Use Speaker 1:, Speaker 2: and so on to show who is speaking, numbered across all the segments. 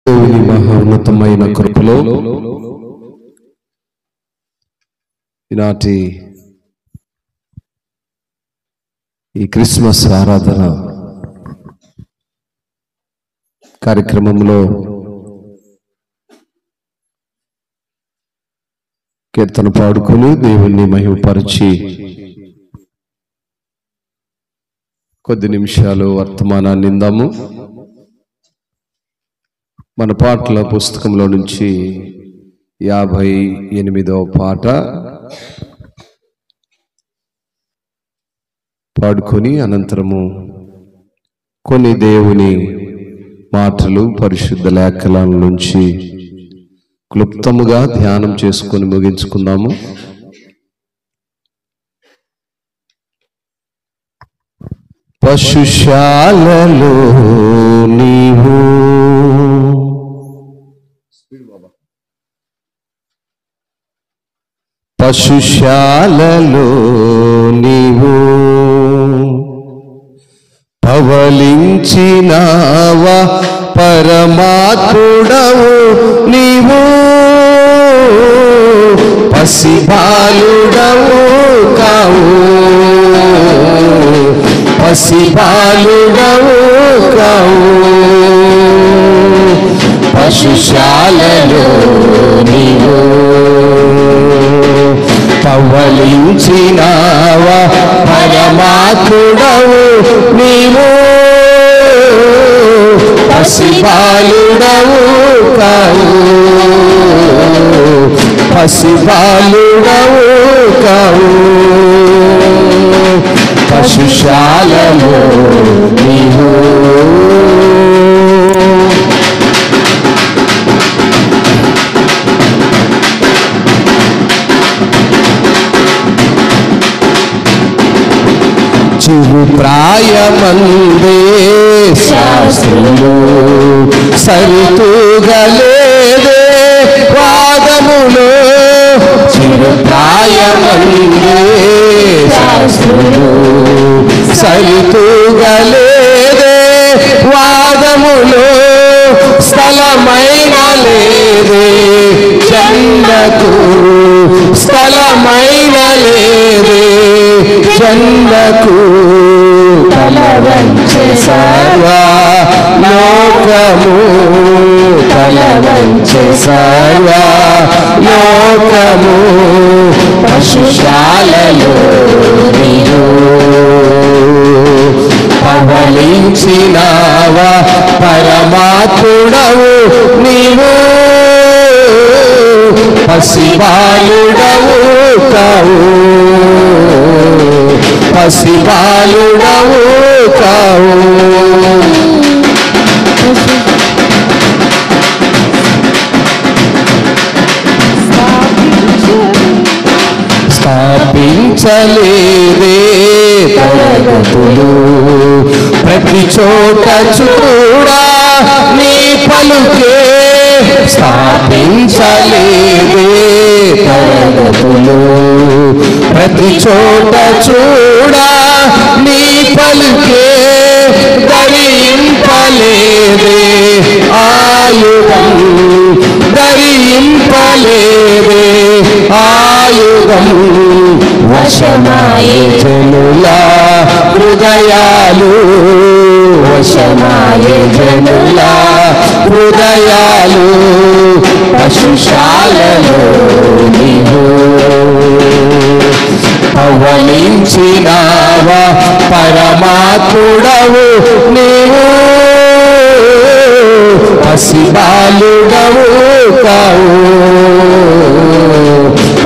Speaker 1: దేవుని మహోన్నతమైన కృపలో ఈనాటి ఈ క్రిస్మస్ ఆరాధన కార్యక్రమంలో కీర్తన పాడుకొని దేవుణ్ణి మహిమపరిచి కొద్ది నిమిషాలు వర్తమానాన్ని ఇందాము. మన పాటల పుస్తకంలో నుంచి 58వ పాట పాడుకొని అనంతరము కొన్ని దేవుని మాటలు పరిశుద్ధ లేఖనాల నుంచి క్లుప్తముగా ధ్యానం చేసుకొని ముగించుకుందాము. పశుశాలలో నీవు పశుశాలలో నీవు పవలించినావా పరమాత్ముడవు నీవు పసిబాలుడవు కావు పసిబాలుడవు కావు పశుశాలలో నీవు పవలించినావా పరమాత్ముడవు నీవు పసిబాలుడవు కావు పసిబాలుడవు కావు పశుశాలలో నీవు చిరు ప్రాయమందే శాస్త్రులు సరితూగలేదే వాదములు చిరు ప్రాయమందే శాస్త్రులు సరితూగలేదే వాదములు స్థలమైన లేదే జన్నకు స్థలమైన లేదే జన్నకు తలవంచె సర్వా లోకము తలవంచె సర్వా లోకము పశుశాలలో నీవు పవలించినావా పరమాత్ముడవు నీవు పసిబాలుడవు కావు పసిబాలుడవు కావు స్థాపించలేదే తరగతులు ప్రతి చోట చూడా నీ పలుకే స్థాపించలేదే తరగతులు ప్రతి చోట చూడా నీ పలుకే ధరింపలేదే ఆయుధం ధరింపలేదే ఆయుధం వశమాయే జనుల హృదయాలు వశమాయే జనుల హృదయాలు పశుశాలలో నీవు పవలించినావా పరమాత్ముడవు నీవు పసిబాలుడవు కావు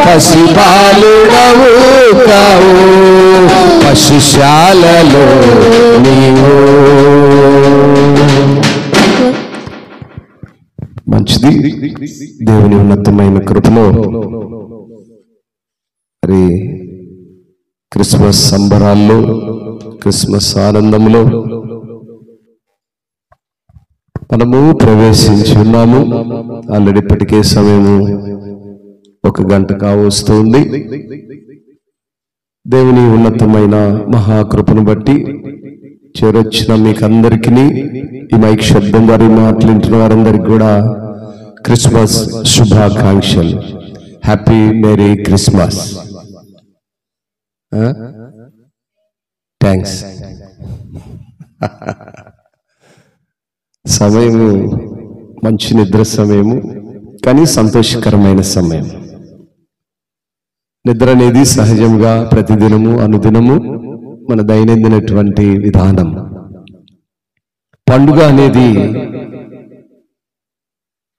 Speaker 1: పసిబాలుడవు కావు పశుశాలలో నీవు. మంచిది. దేవుని ఉన్నతమైన కృపలో మరి క్రిస్మస్ సంబరాల్లో క్రిస్మస్ ఆనందంలో మనము ప్రవేశించి ఉన్నాము. ఆల్రెడీ ఇప్పటికే సమయము 1 గంట కావస్తుంది. ఉంది. దేవుని ఉన్నతమైన మహాకృపను బట్టి చేరొచ్చిన మీకు అందరికీ, ఈ మైక్ శబ్దం ద్వారా మాట్లాడుతున్న వారందరికీ కూడా క్రిస్మస్ శుభాకాంక్షలు. Happy merry Christmas. థ్యాంక్స్. సమయము మంచి నిద్ర సమయము, కానీ సంతోషకరమైన సమయం. నిద్ర అనేది సహజంగా ప్రతిదినము అనుదినము మన దైనందినటువంటి విధానం. పండుగ అనేది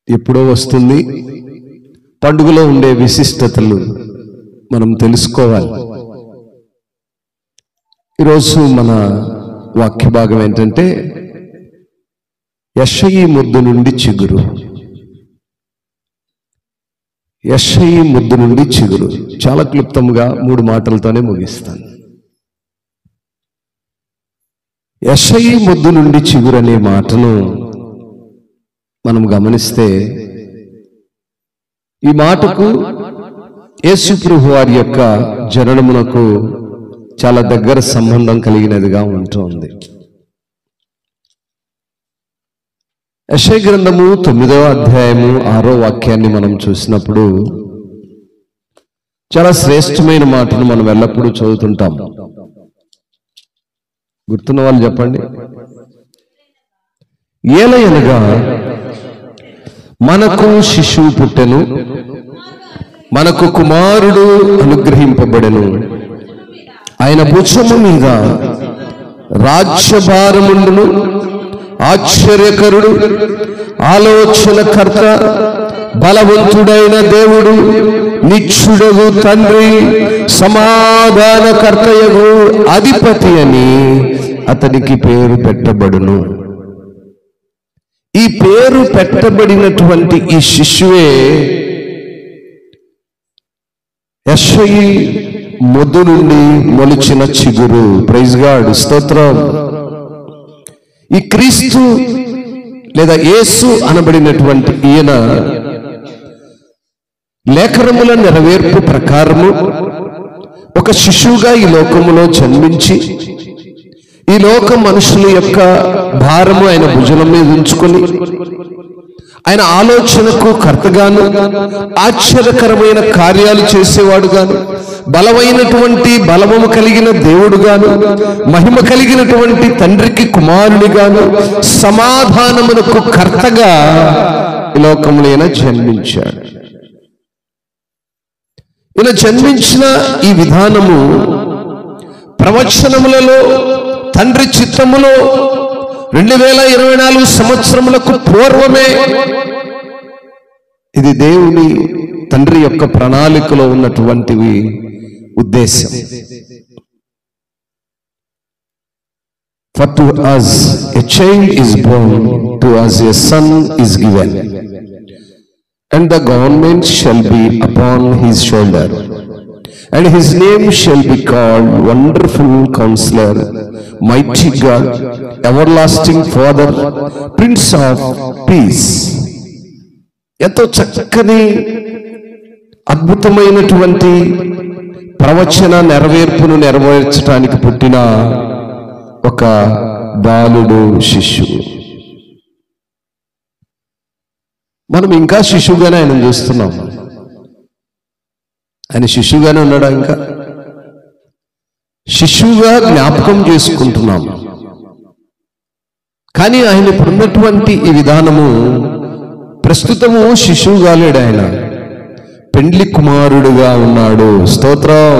Speaker 1: ఎప్పుడో వస్తుంది. పండుగలో ఉండే విశిష్టతలు మనం తెలుసుకోవాలి. ఈరోజు మన వాక్య భాగం ఏంటంటే యెషయి ముద్దు నుండి చిగురు. యెషయి ముద్దు నుండి చిగురు. చాలా క్లుప్తంగా 3 మాటలతోనే ముగిస్తాను. యెషయి ముద్దు నుండి చిగురు అనే మాటను మనం గమనిస్తే, ఈ మాటకు యేసు ప్రభువు వారి యొక్క జననమునకు చాలా దగ్గర సంబంధం కలిగినదిగా ఉంటుంది. యెషయా గ్రంథము 9వ అధ్యాయము 6వ వాక్యాన్ని మనం చూసినప్పుడు చాలా శ్రేష్టమైన మాటను మనం ఎల్లప్పుడూ చదువుతుంటాం. గుర్తున్న వాళ్ళు చెప్పండి. ఏలయనగా మనకు శిశువు పుట్టెను, మనకు కుమారుడు అనుగ్రహింపబడెను, ఆయన భుజము మీద రాజ్యభారముండును, ఆశ్చర్యకరుడు, ఆలోచనకర్త, బలవంతుడైన దేవుడు, నిత్యుడగు తండ్రి, సమాధానకర్తయగు అధిపతి అని అతనికి పేరు పెట్టబడును. ఈ పేరు పెట్టబడినటువంటి ఈ శిశువే యెషయి మొద్దు నుండి మొలిచిన చిగురు. ప్రైజ్ గాడ్, స్తోత్రం. ఈ క్రీస్తు లేదా యేసు అనబడినటువంటి ఈయన లేఖనముల నెరవేర్పు ప్రకారము ఒక శిశువుగా ఈ లోకములో జన్మించి, ఈ లోక మనుషుల యొక్క భారము ఆయన భుజం మీద ఉంచుకొని, ఆయన ఆలోచనకు కర్తగాను, ఆశ్చర్యకరమైన కార్యాలు చేసేవాడుగాను, బలమైనటువంటి బలము కలిగిన దేవుడుగాను, మహిమ కలిగినటువంటి తండ్రికి కుమారునిగాను, సమాధానమునకు కర్తగా ఈ లోకంలో ఈయన జన్మించాడు. ఈయన జన్మించిన ఈ విధానము ప్రవచనములలో, తండ్రి చిత్తములో 2024 సంవత్సరములకు పూర్వమే ఇది దేవుని తండ్రి యొక్క ప్రణాళికలో ఉన్నటువంటివి ఉద్దేశం. For to us a child is born, to us a son is given, and the government shall be upon his shoulder, and his name shall be called Wonderful Counselor, Mighty God, Everlasting Father, Prince of Peace. ఎంతో చక్కని అద్భుతమైనటువంటి ప్రవచన నెరవేర్పును నెరవేర్చడానికి పుట్టిన ఒక బాలుడు, శిశువు. మనం ఇంకా శిశువుగానే ఆయన చూస్తున్నాం. ఆయన శిశువుగానే ఉన్నాడా? ఇంకా శిశువుగా జ్ఞాపకం చేసుకుంటున్నాం. కానీ ఆయన ఇప్పుడున్నటువంటి ఈ విధానము ప్రస్తుతము శిశువుగా లేడు, ఆయన పెండ్లి కుమారుడుగా ఉన్నాడు. స్తోత్రం,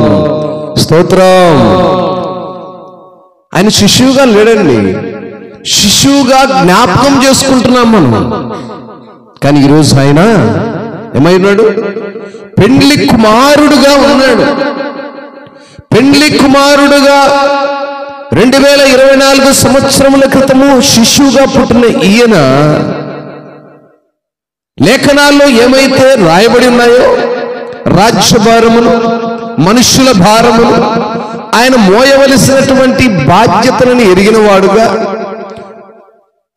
Speaker 1: స్తోత్రం. ఆయన శిశువుగా లేడండి, శిశువుగా జ్ఞాపకం చేసుకుంటున్నాం మనం. కానీ ఈరోజు ఆయన ఏమైనాడు? పెండ్లి కుమారుడుగా ఉన్నాడు. పెండ్లి కుమారుడుగా 2024 సంవత్సరముల క్రితము శిశువుగా పుట్టిన ఈయన లేఖనాల్లో ఏమైతే రాయబడి ఉన్నాయో, రాజ్యభారములు, మనుషుల భారములు, ఆయన మోయవలసినటువంటి బాధ్యతలను ఎరిగిన వాడుగా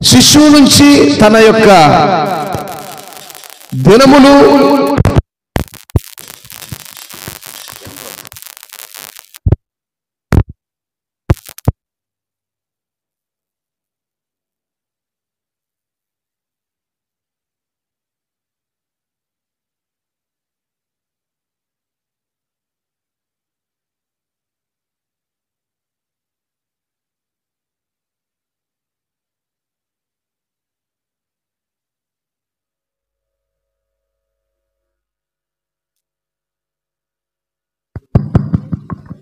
Speaker 1: శిశువు నుంచి తన యొక్క దినములు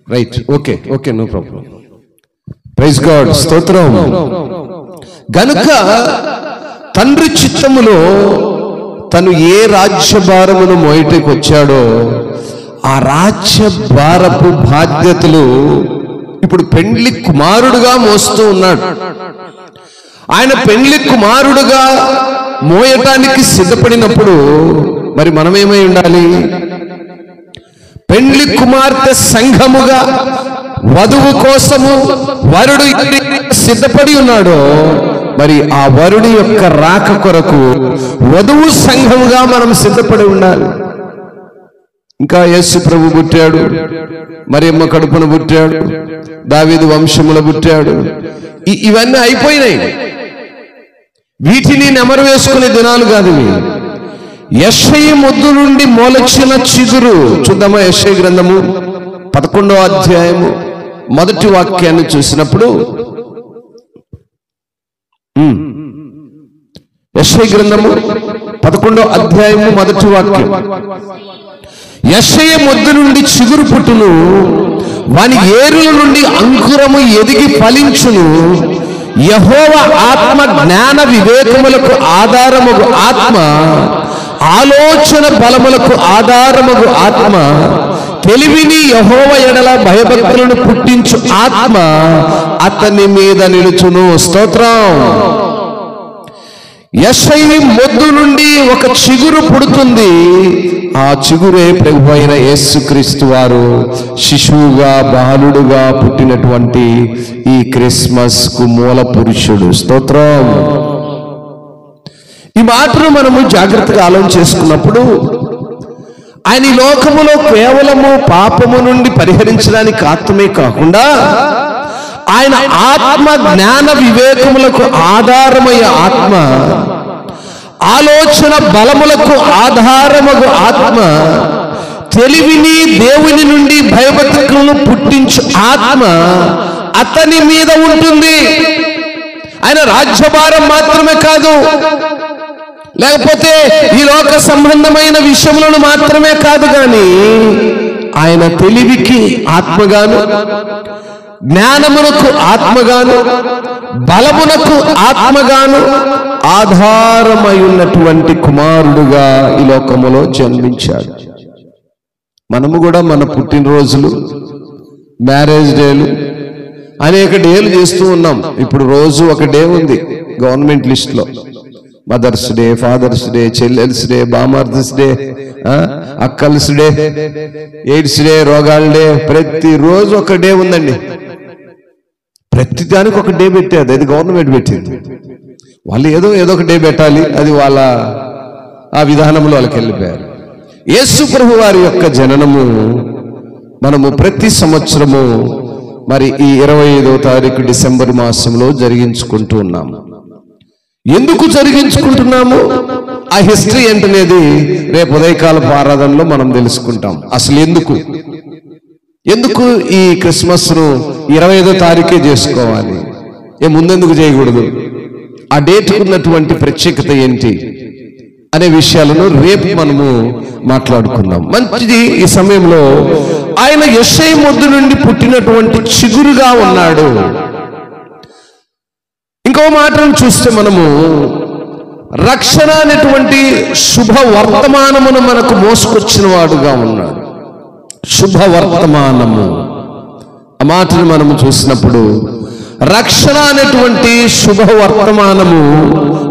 Speaker 1: right, okay okay, no problem. Praise god, స్తోత్రం. గనుక తండ్రి చిత్తములో తను ఏ రాజ్యభారమును మోయటకు వచ్చాడో ఆ రాజ్యభారపు బాధ్యతలు ఇప్పుడు పెండ్లి కుమారుడుగా మోస్తూ ఉన్నాడు. ఆయన పెండ్లి కుమారుడుగా మోయటానికి సిద్ధపడినప్పుడు మరి మనమేమై ఉండాలి? పెండ్లి కుమార్తె సంఘముగా వధువు కోసము వరుడు సిద్ధపడి ఉన్నాడో మరి ఆ వరుడి యొక్క రాక కొరకు వధువు సంఘముగా మనం సిద్ధపడి ఉండాలి. ఇంకా యేసు ప్రభు పుట్టాడు, మరియమ్మ కడుపున పుట్టాడు, దావీదు వంశముల పుట్టాడు. ఇవన్నీ అయిపోయినాయి. వీటిని నెమరు వేసుకునే దినాలు కాదు. యెషయా మొద్దు నుండి మొలచిన చిగురు. చూద్దామా యెషయా గ్రంథము 11వ అధ్యాయము మొదటి వాక్యాన్ని చూసినప్పుడు, యెషయా గ్రంథము 11వ అధ్యాయము మొదటి వాక్యం. యెషయా మొద్దు నుండి చిగురు పుట్టును, వాని ఏరుల నుండి అంకురము ఎదిగి ఫలించును. యెహోవా ఆత్మ జ్ఞాన వివేకములకు ఆధారముగు ఆత్మ, ఆలోచన బలములకు ఆధారముగు ఆత్మ, తెలివిని యెహోవా ఎడల భయభక్తులను పుట్టించు ఆత్మ అతని మీద నిలుచును. స్తోత్రం. యెషయా మొద్దు నుండి ఒక చిగురు పుడుతుంది. ఆ చిగురే ప్రభు అయిన యేసుక్రీస్తు వారు శిశువుగా బాలుడుగా పుట్టినటువంటి ఈ క్రిస్మస్ కు మూల పురుషుడు. స్తోత్రం. ఈ మాటను మనము జాగ్రత్తగా ఆలోచన చేసుకున్నప్పుడు ఆయన ఈ లోకములో కేవలము పాపము నుండి పరిహరించడానికి ఆత్మే కాకుండా ఆయన ఆత్మ జ్ఞాన వివేకములకు ఆధారమయ్యే ఆత్మ, ఆలోచన బలములకు ఆధారమగు ఆత్మ, తెలివిని దేవుని నుండి భయభక్తులను పుట్టించు ఆత్మ అతని మీద ఉంటుంది. ఆయన రాజ్యభారం మాత్రమే కాదు, లేకపోతే ఈ లోక సంబంధమైన విషయములను మాత్రమే కాదు, కానీ ఆయన తెలివికి ఆత్మగాను, జ్ఞానమునకు ఆత్మగాను, బలమునకు ఆత్మగాను ఆధారమై ఉన్నటువంటి కుమారుడుగా ఈ లోకములో జన్మించాడు. మనము కూడా మన పుట్టినరోజులు, మ్యారేజ్ డేలు, అనేక డేలు చేస్తూ ఉన్నాం. ఇప్పుడు రోజు ఒక డే ఉంది గవర్నమెంట్ లిస్ట్లో. మదర్స్ డే, ఫాదర్స్ డే, చెల్లెల్స్ డే, బామర్దర్స్ డే, అక్కల్స్ డే, ఎయిడ్స్ డే, రోగాల డే, ప్రతిరోజు ఒక డే ఉందండి. ప్రతి దానికి ఒక డే పెట్టారు. అది గవర్నమెంట్ పెట్టింది. వాళ్ళు ఏదో ఒక డే పెట్టాలి, అది వాళ్ళ ఆ విధానంలో వాళ్ళకి వెళ్ళిపోయారు. యేసు ప్రభు వారి యొక్క జననము మనము ప్రతి సంవత్సరము మరి ఈ 25వ తారీఖు డిసెంబర్ మాసంలో జరిగించుకుంటూ ఉన్నాము. ఎందుకు జరిగించుకుంటున్నాము, ఆ హిస్టరీ ఏంటనేది రేపు ఉదయకాలపు ఆరాధనలో మనం తెలుసుకుంటాం. అసలు ఎందుకు ఈ క్రిస్మస్ ను 25వ తారీఖే చేసుకోవాలి, ముందెందుకు చేయకూడదు, ఆ డేట్కు ఉన్నటువంటి ప్రత్యేకత ఏంటి అనే విషయాలను రేపు మనము మాట్లాడుకుందాం. మంచిది. ఈ సమయంలో ఆయన యెషయా మొద్దు నుండి పుట్టినటువంటి చిగురుగా ఉన్నాడు. ఇంకో మాటను చూస్తే మనము రక్షణ అనేటువంటి శుభ వర్తమానమును మనకు మోసుకొచ్చిన వాడుగా ఉన్నాడు. శుభవర్తమానము, ఆ మాటను మనము చూసినప్పుడు రక్షణ అనేటువంటి శుభవర్తమానము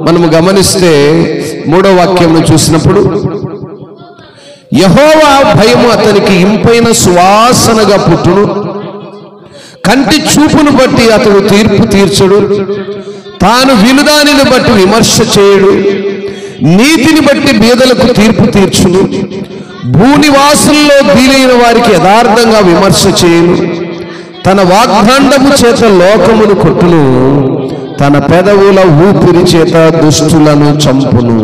Speaker 1: మనము గమనిస్తే 3వ వాక్యంలో చూసినప్పుడు, యెహోవా భయము అతనికి ఇంపైన సువాసనగా పుట్టును, కంటి చూపును బట్టి అతడు తీర్పు తీర్చడు, తాను వినుదానిని బట్టి విమర్శ చేయడు, నీతిని బట్టి బీదలకు తీర్పు తీర్చును, భూనివాసుల్లో దీనైన వారికి యథార్థంగా విమర్శ చేయను, తన వాగ్దాండము చేత లోకమును కొట్టును, తన పెదవుల ఊపిరి చేత దుష్టులను చంపును.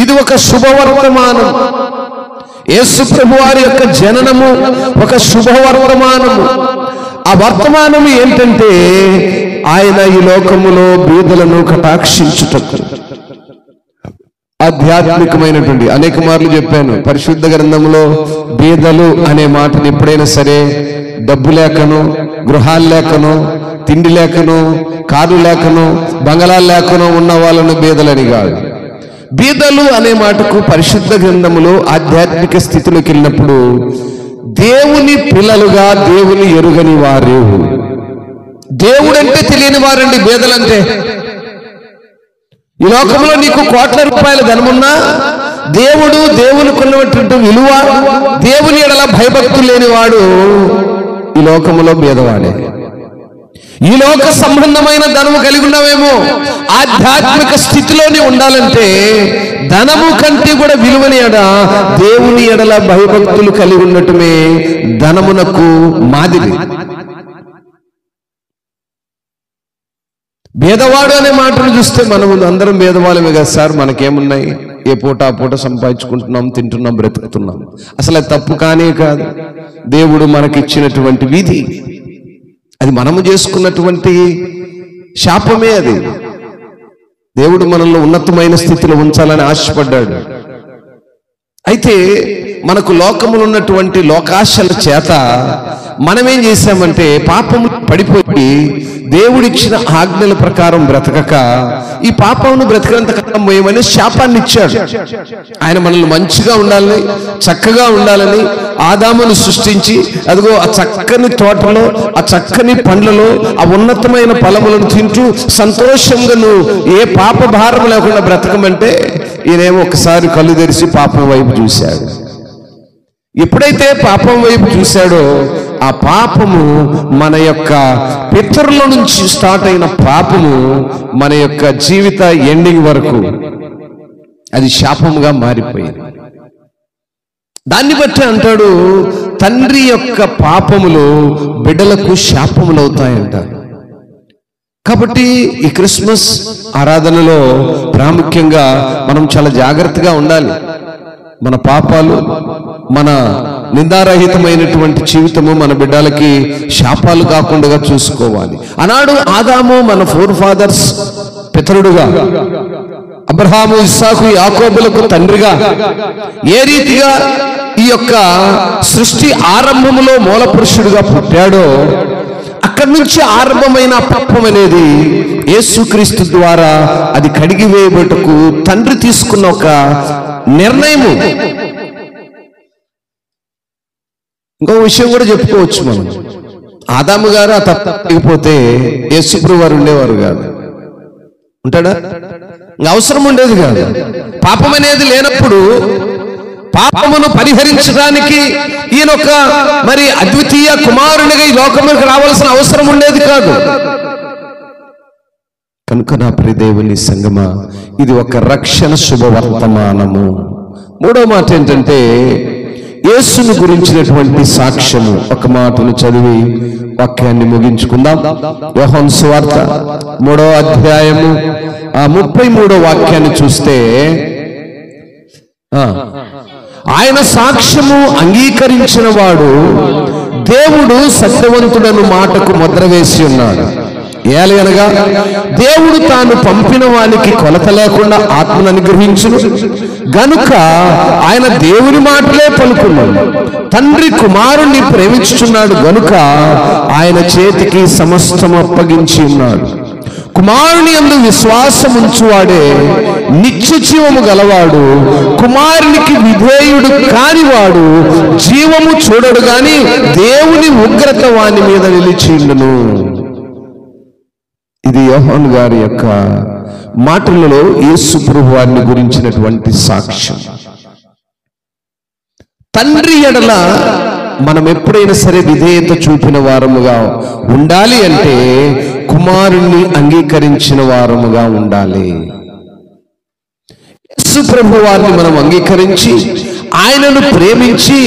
Speaker 1: ఇది ఒక శుభవర్తమానం. యేసు ప్రభు వారి యొక్క జననము ఒక శుభవర్తమానము. ఆ వర్తమానము ఏంటంటే ఆయన ఈ లోకములో బీదలను కటాక్షించుటకు, ఆధ్యాత్మికమైనటువంటి, అనేక మార్లు చెప్పాను, పరిశుద్ధ గ్రంథంలో బీదలు అనే మాటను ఎప్పుడైనా సరే డబ్బు లేకను, గృహాలు లేకను, తిండి లేకను, కారు లేకను, బంగళాలు లేకను ఉన్న వాళ్ళను బీదలని కాదు. బీదలు అనే మాటకు పరిశుద్ధ గ్రంథములో ఆధ్యాత్మిక స్థితిలోకి వెళ్ళినప్పుడు దేవుని పిల్లలుగా, దేవుని ఎరుగని వారు, దేవుడంటే తెలియని వారండి బీదలంటే. ఈ లోకంలో నీకు కోట్ల రూపాయల ధనమున్నా దేవుడు, దేవునికి ఉన్నటువంటి విలువ, దేవుని ఎడల భయభక్తులు లేనివాడు ఈ లోకంలో బీదవాడే. ఈ లోక సంబంధమైన ధనము కలిగి ఉన్నావేమో, ఆధ్యాత్మిక స్థితిలోనే ఉండాలంటే ధనము కంటే కూడా విలువని ఎడ దేవుని ఎడల భయభక్తులు కలిగి ఉండటమే ధనమునకు మాదిరి. భేదవాడు అనే మాటను చూస్తే మనం అందరం భేదవాళ్ళమే కదా సార్, మనకేమున్నాయి, ఏ పూట ఆ పూట సంపాదించుకుంటున్నాం, తింటున్నాం, బ్రతుకుతున్నాం. అసలు అది తప్పు కానే కాదు. దేవుడు మనకిచ్చినటువంటి విధి, అది మనము చేసుకున్నటువంటి శాపమే. అది దేవుడు మనల్ని ఉన్నతమైన స్థితిలో ఉంచాలని ఆశపడ్డాడు. అయితే మనకు లోకములో ఉన్నటువంటి లోకాశల చేత మనమేం చేశామంటే పాపము పడిపోయి దేవుడిచ్చిన ఆజ్ఞల ప్రకారం బ్రతకక ఈ పాపమును బ్రతకనంత కాలం పోయమని శాపాన్ని ఇచ్చాడు. ఆయన మనల్ని మంచిగా ఉండాలని, చక్కగా ఉండాలని ఆదామును సృష్టించి, అదిగో ఆ చక్కని తోటలో, ఆ చక్కని పండ్లలో, ఆ ఉన్నతమైన ఫలములను తింటూ సంతోషంగా నువ్వు ఏ పాప భారం లేకుండా బ్రతకమంటే ఈయనేమో ఒకసారి కళ్ళు తెరిచి పాపం వైపు చూశాడు. ఎప్పుడైతే పాపం వైపు చూశాడో ఆ పాపము మన యొక్క పితరుల నుంచి స్టార్ట్ అయిన పాపము మన యొక్క జీవిత ఎండింగ్ వరకు అది శాపముగా మారిపోయింది. దాన్ని బట్టి అంటాడు, తండ్రి యొక్క పాపములు బిడ్డలకు శాపములు అవుతాయంటారు. కాబట్టి ఈ క్రిస్మస్ ఆరాధనలో ప్రాముఖ్యంగా మనం చాలా జాగ్రత్తగా ఉండాలి. మన పాపాలు, మన నిందారహితమైనటువంటి జీవితము మన బిడ్డలకి శాపాలు కాకుండా చూసుకోవాలి. ఆనాడు ఆదాము మన ఫోర్ ఫాదర్స్ పితరుడుగా, అబ్రహాము, ఇస్సాకు, యాకోబులకు తండ్రిగా ఏ రీతిగా ఈ యొక్క సృష్టి ఆరంభములో మూల పురుషుడుగా పుట్టాడో అక్కడి నుంచి ఆరంభమైన పాపం అనేది యేసుక్రీస్తు ద్వారా అది కడిగి వేయబట్టుకు తండ్రి తీసుకున్న ఒక నిర్ణయము. ఇంకో విషయం కూడా చెప్పుకోవచ్చు మనం, ఆదాము గారు ఆ తప్పకపోతే యేసుప్రభువు వారు ఉండేవారు కాదు. ఉంటాడా? ఇంకా అవసరం ఉండేది కాదు. పాపం అనేది లేనప్పుడు పాపమును పరిహరించడానికి ఈయన ఒక మరి అద్వితీయ కుమారునిగా ఈ లోకంలోకి రావాల్సిన అవసరం ఉండేది కాదు. కనుక నా ప్రియ దేవుని సంగమా, ఇది ఒక రక్షణ శుభవర్తమానము. మూడో మాట ఏంటంటే యేసును గురించినటువంటి సాక్ష్యము. ఒక మాటను చదివి వాక్యాన్ని ముగించుకుందాం. యోహాను సువార్త 3వ అధ్యాయము 33వ వాక్యాన్ని చూస్తే, ఆయన సాక్ష్యము అంగీకరించిన వాడు దేవుడు సత్యవంతుడను మాటకు ముద్ర వేసి ఉన్నాడు. ఏలయనగా దేవుడు తాను పంపిన వానికి కొలత లేకుండా ఆత్మను అనుగ్రహించును గనుక ఆయన దేవుని మాటలే పలుకున్నాడు. తండ్రి కుమారుణ్ణి ప్రేమించుచున్నాడు గనుక ఆయన చేతికి సమస్తము అప్పగించి ఉన్నాడు. కుమారుని యందు విశ్వాసం ఉంచువాడే నిత్య జీవము గలవాడు. కుమారునికి విధేయుడు కానివాడు జీవము చూడడు గాని దేవుని ఉగ్రత వాని మీద నిలిచిండును. ఇది యోహాను గారి యొక్క మాటలలో యేసు ప్రభువారిని గురించినటువంటి సాక్ష్యం. తండ్రి ఎడల మనం ఎప్పుడైనా సరే విధేయత చూపిన వారముగా ఉండాలి అంటే కుమారుణ్ణి అంగీకరించిన వారముగా ఉండాలి. యేసు ప్రభువారిని మనం అంగీకరించి ఆయనను ప్రేమించి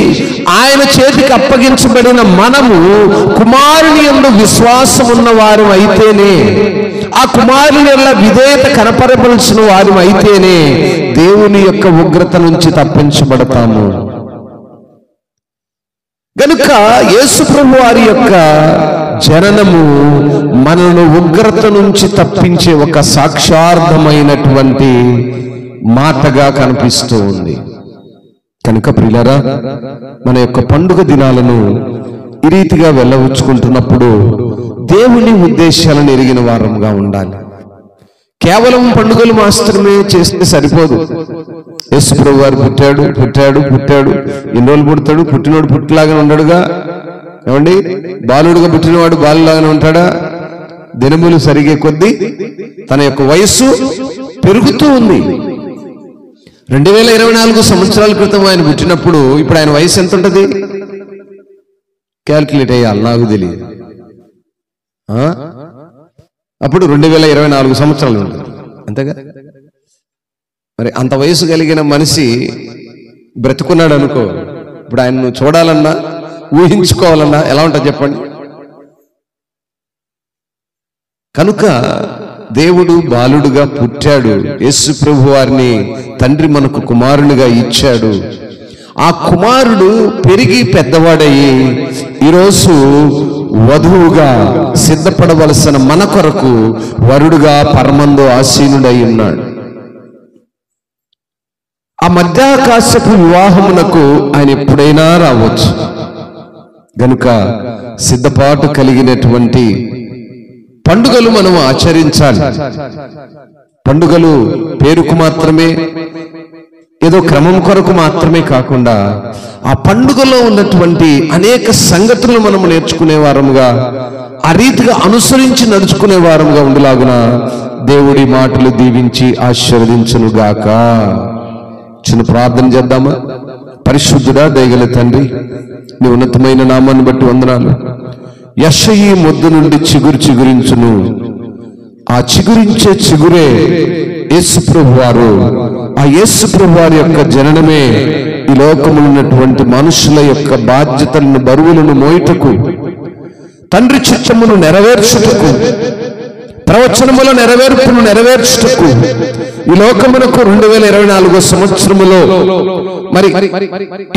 Speaker 1: ఆయన చేతికి అప్పగించబడిన మనము కుమారుని యందు విశ్వాసం ఉన్న వారు అయితేనే, ఆ కుమారుని వల్ల విధేయత కనపరవలసిన వారు అయితేనే దేవుని యొక్క ఉగ్రత నుంచి తప్పించబడతాము. గనుక యేసు ప్రభు వారి యొక్క జననము మనను ఉగ్రత నుంచి తప్పించే ఒక సాక్షార్థమైనటువంటి మాటగా కనిపిస్తూ ఉంది. కనుక ప్రియులారా, మన యొక్క పండుగ దినాలను ఈ రీతిగా వెళ్ళవచ్చుకుంటున్నప్పుడు దేవుని ఉద్దేశాలను ఎరిగిన వారంగా ఉండాలి. కేవలం పండుగలు మాత్రమే చేస్తే సరిపోదు. యేసు ప్రభువు వారు పుట్టాడు పుట్టాడు పుట్టాడు ఎన్ని రోజులు పుడతాడు? పుట్టినోడు పుట్టిలాగానే ఉండడుగా. ఏమండి, బాలుడుగా పుట్టినవాడు బాలులాగానే ఉంటాడా? దినములు సరిగే కొద్దీ తన యొక్క వయస్సు పెరుగుతూ ఉంది. 2024 సంవత్సరాల క్రితం ఆయన పుట్టినప్పుడు ఇప్పుడు ఆయన వయసు ఎంత ఉంటుంది? క్యాల్కులేట్ అయ్యాలి, నాకు తెలియదు. అప్పుడు 2024 సంవత్సరాలు ఉంటుంది అంతేగా. మరి అంత వయసు కలిగిన మనిషి బ్రతుకున్నాడు అనుకో, ఇప్పుడు ఆయన్ను చూడాలన్నా ఊహించుకోవాలన్నా ఎలా ఉంటుంది చెప్పండి. కనుక దేవుడు బాలుడుగా పుట్టాడు. యేసు ప్రభు వారిని తండ్రి మనకు కుమారునిగా ఇచ్చాడు. ఆ కుమారుడు పెరిగి పెద్దవాడయ్యి ఈరోజు వధువుగా సిద్ధపడవలసిన మన కొరకు వరుడుగా పరమందు ఆసీనుడై ఉన్నాడు. ఆ మధ్యాకాశపు వివాహమునకు ఆయన ఎప్పుడైనా రావచ్చు. గనుక సిద్ధపాటు కలిగినటువంటి పండుగలు మనం ఆచరించాలి. పండుగలు పేరుకు మాత్రమే, ఏదో క్రమం కొరకు మాత్రమే కాకుండా ఆ పండుగలో ఉన్నటువంటి అనేక సంగతులు మనం నేర్చుకునే వారముగా, ఆ రీతిగా అనుసరించి నడుచుకునే వారముగా ఉండలాగున దేవుడి మాటలు దీవించి ఆశీర్వదించునుగాక. చిన్న ప్రార్థన చేద్దామా? పరిశుద్ధుడా, దయగల తండ్రి, నీ ఉన్నతమైన నామాన్ని బట్టి వందనాలు. యెషయి మొద్దు నుండి చిగురు చిగురించును. ఆ చిగురించే చిగురే యేసు ప్రభు వారు. ఆ యేసు ప్రభు వారి యొక్క జననమే ఈ లోకములో ఉన్నటువంటి మనుషుల యొక్క బాధ్యతలను, బరువులను మోయుటకు, తండ్రి చిత్తమును నెరవేర్చుటకు, ప్రవచనముల నెరవేర్పును నెరవేర్చుటకు ఈ లోకమునకు 2024 సంవత్సరములో, మరి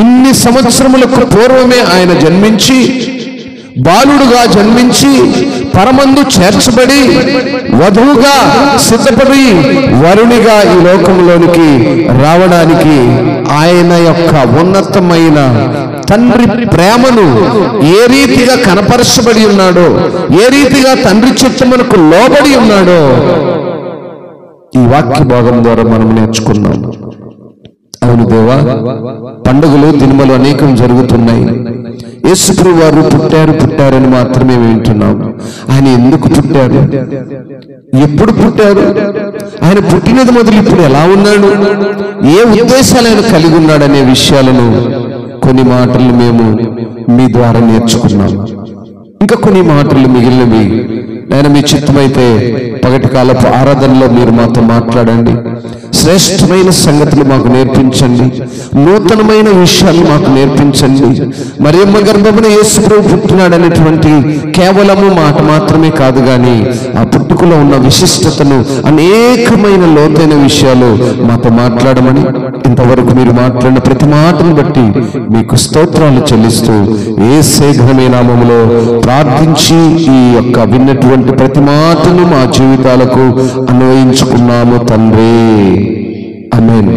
Speaker 1: ఇన్ని సంవత్సరములకు పూర్వమే ఆయన జన్మించి, బాలుడుగా జన్మించి, పరమందు చేర్చబడి, వధువుగా సిద్ధపడి, వరునిగా ఈ లోకంలోనికి రావడానికి ఆయన యొక్క ఉన్నతమైన తండ్రి ప్రేమను ఏ రీతిగా కనపరచబడి ఉన్నాడో, ఏ రీతిగా తండ్రి చిత్తమునకు లోబడి ఉన్నాడో ఈ వాక్య భాగం ద్వారా మనం నేర్చుకున్నాం. అవును దేవా, పండుగలు దినములు అనేకం జరుగుతున్నాయి. యేసు ప్రభు వారు పుట్టారని మాత్రమే వింటున్నాం. ఆయన ఎందుకు పుట్టారు? ఎప్పుడు పుట్టారు? ఆయన పుట్టినది మొదలు ఇప్పుడు ఎలా ఉన్నాడు? ఏ ఉద్దేశాలు ఆయన కలిగి ఉన్నాడనే విషయాలను కొన్ని మాటలు మేము మీ ద్వారా నేర్చుకున్నాం. ఇంకా కొన్ని మాటలు మిగిలినవి ఆయన మీ చిత్తమైతే పగటి కాలపు ఆరాధనలో మీరు మాతో మాట్లాడండి. శ్రేష్టమైన సంగతులు మాకు నేర్పించండి. నూతనమైన విషయాలు మాకు నేర్పించండి. మరియమ్మ గర్భమున యేసు ప్రభు పుట్టినాడు అనేటువంటి కేవలము మాట మాత్రమే కాదు, కానీ ఆ పుట్టుకలో ఉన్న విశిష్టతను, అనేకమైన లోతైన విషయాలు మాతో మాట్లాడమని, ఇంతవరకు మీరు మాట్లాడిన ప్రతి మాటను బట్టి మీకు స్తోత్రాలు చెల్లిస్తూ యేసు ఘనమైన నామములో ప్రార్థించి ఈ యొక్క విన్నటువంటి ప్రతి మాటను మా జీవితాలకు అన్వయించుకున్నాము తండ్రి. ఆమేన్.